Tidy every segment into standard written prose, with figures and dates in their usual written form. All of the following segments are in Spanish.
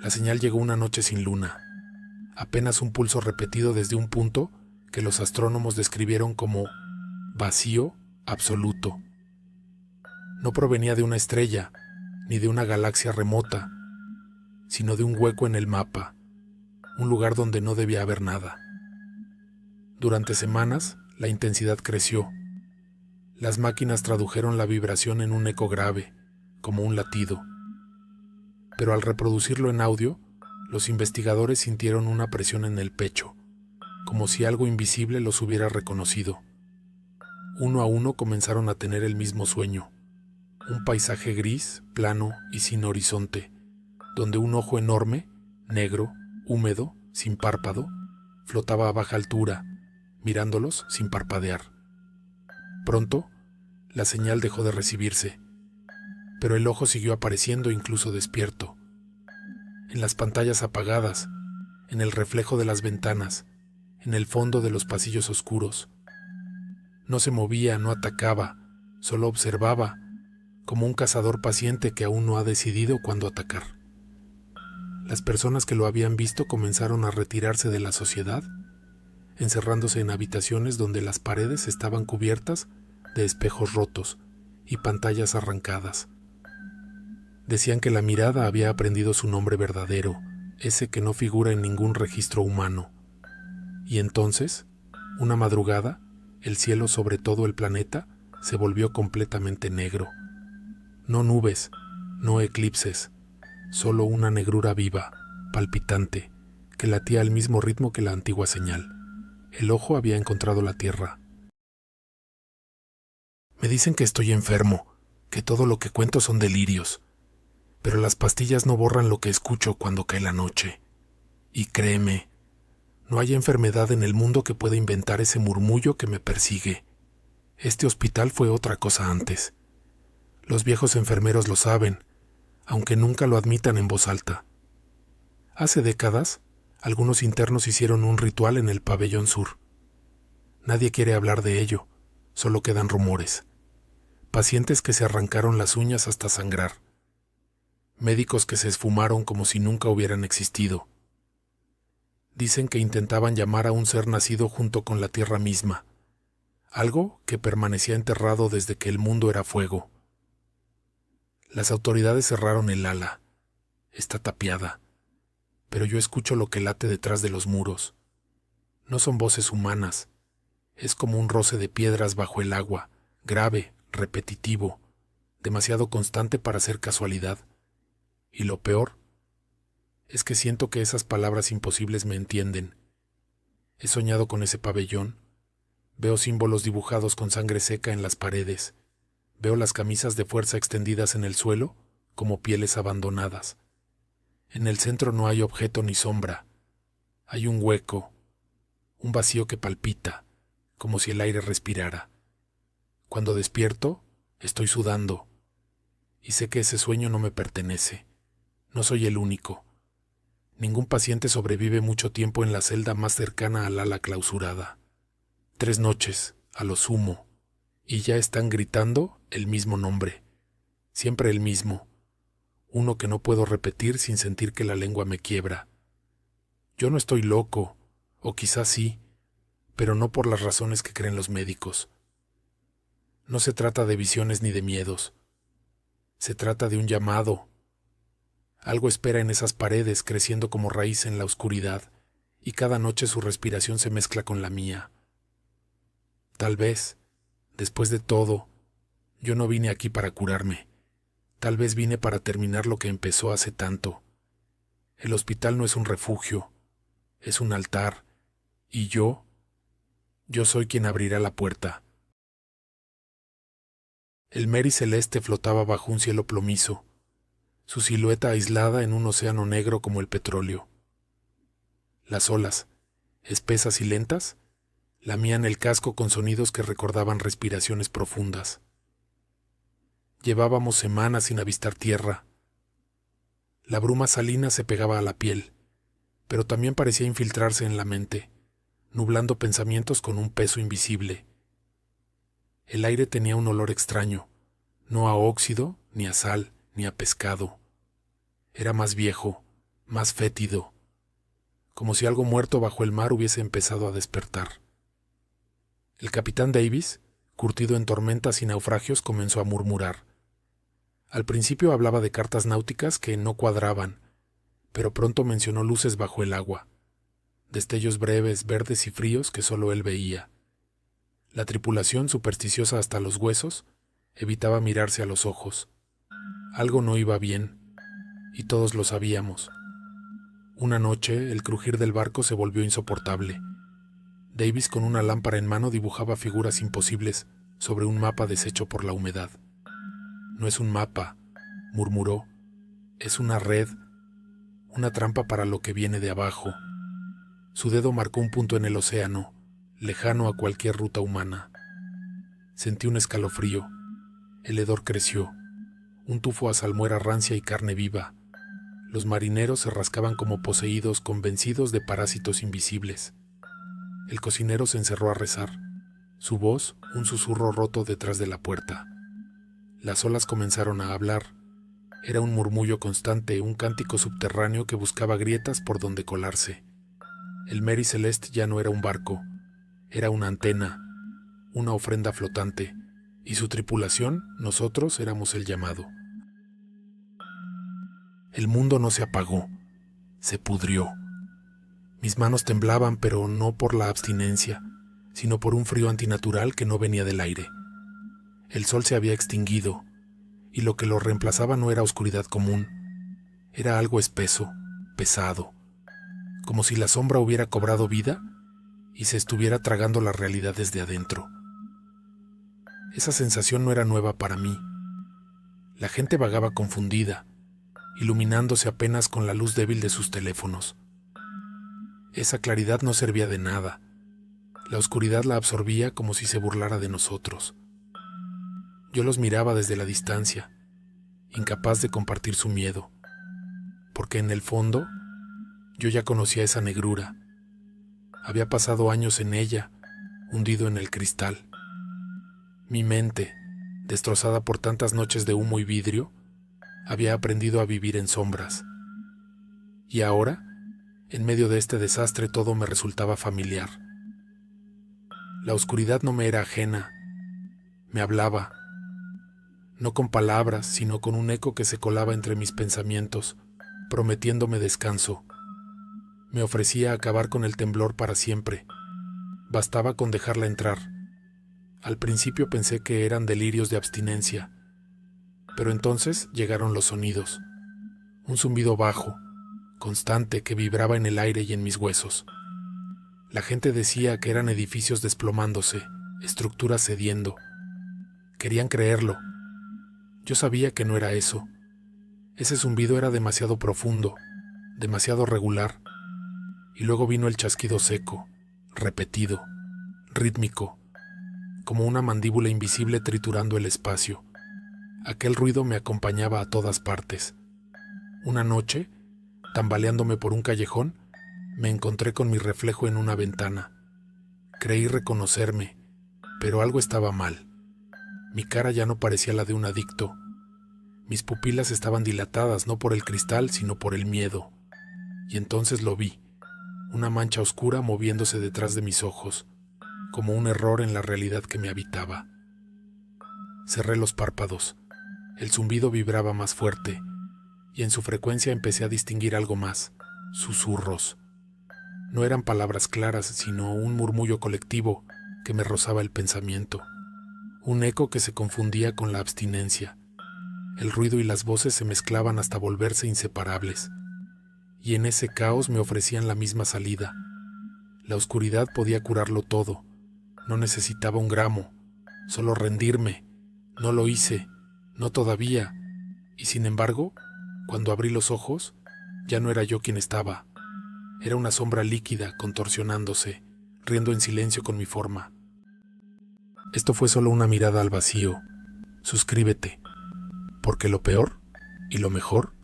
La señal llegó una noche sin luna, apenas un pulso repetido desde un punto que los astrónomos describieron como vacío absoluto. No provenía de una estrella, ni de una galaxia remota, sino de un hueco en el mapa, un lugar donde no debía haber nada. Durante semanas, la intensidad creció. Las máquinas tradujeron la vibración en un eco grave, como un latido. Pero al reproducirlo en audio, los investigadores sintieron una presión en el pecho, como si algo invisible los hubiera reconocido. Uno a uno comenzaron a tener el mismo sueño, un paisaje gris, plano y sin horizonte, donde un ojo enorme, negro, húmedo, sin párpado, flotaba a baja altura, mirándolos sin parpadear. Pronto, la señal dejó de recibirse, pero el ojo siguió apareciendo incluso despierto. En las pantallas apagadas, en el reflejo de las ventanas, en el fondo de los pasillos oscuros. No se movía, no atacaba, solo observaba, como un cazador paciente que aún no ha decidido cuándo atacar. Las personas que lo habían visto comenzaron a retirarse de la sociedad, encerrándose en habitaciones donde las paredes estaban cubiertas de espejos rotos y pantallas arrancadas. Decían que la mirada había aprendido su nombre verdadero, ese que no figura en ningún registro humano. Y entonces, una madrugada, el cielo sobre todo el planeta se volvió completamente negro. No nubes, no eclipses, solo una negrura viva, palpitante, que latía al mismo ritmo que la antigua señal. El ojo había encontrado la tierra. Me dicen que estoy enfermo, que todo lo que cuento son delirios, pero las pastillas no borran lo que escucho cuando cae la noche. Y créeme, no hay enfermedad en el mundo que pueda inventar ese murmullo que me persigue. Este hospital fue otra cosa antes. Los viejos enfermeros lo saben, aunque nunca lo admitan en voz alta. Hace décadas, algunos internos hicieron un ritual en el pabellón sur. Nadie quiere hablar de ello, solo quedan rumores. Pacientes que se arrancaron las uñas hasta sangrar. Médicos que se esfumaron como si nunca hubieran existido. Dicen que intentaban llamar a un ser nacido junto con la tierra misma, algo que permanecía enterrado desde que el mundo era fuego. Las autoridades cerraron el ala. Está tapiada, pero yo escucho lo que late detrás de los muros. No son voces humanas, es como un roce de piedras bajo el agua, grave, repetitivo, demasiado constante para ser casualidad. Y lo peor es que siento que esas palabras imposibles me entienden. He soñado con ese pabellón. Veo símbolos dibujados con sangre seca en las paredes. Veo las camisas de fuerza extendidas en el suelo como pieles abandonadas. En el centro no hay objeto ni sombra. Hay un hueco, un vacío que palpita, como si el aire respirara. Cuando despierto, estoy sudando. Y sé que ese sueño no me pertenece. No soy el único. Ningún paciente sobrevive mucho tiempo en la celda más cercana al ala clausurada. 3 noches, a lo sumo, y ya están gritando el mismo nombre. Siempre el mismo. Uno que no puedo repetir sin sentir que la lengua me quiebra. Yo no estoy loco, o quizás sí, pero no por las razones que creen los médicos. No se trata de visiones ni de miedos. Se trata de un llamado. Algo espera en esas paredes creciendo como raíz en la oscuridad, y cada noche su respiración se mezcla con la mía. Tal vez, después de todo, yo no vine aquí para curarme. Tal vez vine para terminar lo que empezó hace tanto. El hospital no es un refugio, es un altar, y yo soy quien abrirá la puerta. El Mary celeste flotaba bajo un cielo plomizo, su silueta aislada en un océano negro como el petróleo. Las olas, espesas y lentas, lamían el casco con sonidos que recordaban respiraciones profundas. Llevábamos semanas sin avistar tierra. La bruma salina se pegaba a la piel, pero también parecía infiltrarse en la mente, nublando pensamientos con un peso invisible. El aire tenía un olor extraño, no a óxido, ni a sal, ni a pescado. Era más viejo, más fétido, como si algo muerto bajo el mar hubiese empezado a despertar. El capitán Davis, curtido en tormentas y naufragios, comenzó a murmurar. Al principio hablaba de cartas náuticas que no cuadraban, pero pronto mencionó luces bajo el agua, destellos breves, verdes y fríos que solo él veía. La tripulación, supersticiosa hasta los huesos, evitaba mirarse a los ojos. Algo no iba bien, y todos lo sabíamos. Una noche, el crujir del barco se volvió insoportable. Davis, con una lámpara en mano, dibujaba figuras imposibles sobre un mapa deshecho por la humedad. «No es un mapa», murmuró. «Es una red, una trampa para lo que viene de abajo». Su dedo marcó un punto en el océano, lejano a cualquier ruta humana. Sentí un escalofrío. El hedor creció. Un tufo a salmuera rancia y carne viva. Los marineros se rascaban como poseídos, convencidos de parásitos invisibles. El cocinero se encerró a rezar. Su voz, un susurro roto detrás de la puerta. Las olas comenzaron a hablar. Era un murmullo constante, un cántico subterráneo que buscaba grietas por donde colarse. El Mary Celeste ya no era un barco, era una antena, una ofrenda flotante, y su tripulación, nosotros, éramos el llamado. El mundo no se apagó, se pudrió. Mis manos temblaban, pero no por la abstinencia, sino por un frío antinatural que no venía del aire. El sol se había extinguido, y lo que lo reemplazaba no era oscuridad común, era algo espeso, pesado, como si la sombra hubiera cobrado vida y se estuviera tragando la realidad desde adentro. Esa sensación no era nueva para mí. La gente vagaba confundida, iluminándose apenas con la luz débil de sus teléfonos. Esa claridad no servía de nada. La oscuridad la absorbía como si se burlara de nosotros. Yo los miraba desde la distancia, incapaz de compartir su miedo, porque en el fondo yo ya conocía esa negrura. Había pasado años en ella, hundido en el cristal. Mi mente, destrozada por tantas noches de humo y vidrio, había aprendido a vivir en sombras. Y ahora, en medio de este desastre, todo me resultaba familiar. La oscuridad no me era ajena, me hablaba, no con palabras, sino con un eco que se colaba entre mis pensamientos, prometiéndome descanso. Me ofrecía acabar con el temblor para siempre. Bastaba con dejarla entrar. Al principio pensé que eran delirios de abstinencia, pero entonces llegaron los sonidos. Un zumbido bajo, constante, que vibraba en el aire y en mis huesos. La gente decía que eran edificios desplomándose, estructuras cediendo. Querían creerlo. Yo sabía que no era eso. Ese zumbido era demasiado profundo, demasiado regular. Y luego vino el chasquido seco, repetido, rítmico, como una mandíbula invisible triturando el espacio. Aquel ruido me acompañaba a todas partes. Una noche, tambaleándome por un callejón, me encontré con mi reflejo en una ventana. Creí reconocerme, pero algo estaba mal. Mi cara ya no parecía la de un adicto. Mis pupilas estaban dilatadas no por el cristal, sino por el miedo. Y entonces lo vi. Una mancha oscura moviéndose detrás de mis ojos, como un error en la realidad que me habitaba. Cerré los párpados. El zumbido vibraba más fuerte, y en su frecuencia empecé a distinguir algo más, susurros. No eran palabras claras, sino un murmullo colectivo que me rozaba el pensamiento, un eco que se confundía con la abstinencia. El ruido y las voces se mezclaban hasta volverse inseparables. Y en ese caos me ofrecían la misma salida. La oscuridad podía curarlo todo. No necesitaba un gramo, solo rendirme. No lo hice, no todavía. Y sin embargo, cuando abrí los ojos, ya no era yo quien estaba. Era una sombra líquida, contorsionándose, riendo en silencio con mi forma. Esto fue solo una mirada al vacío. Suscríbete, porque lo peor y lo mejor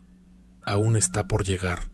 aún está por llegar.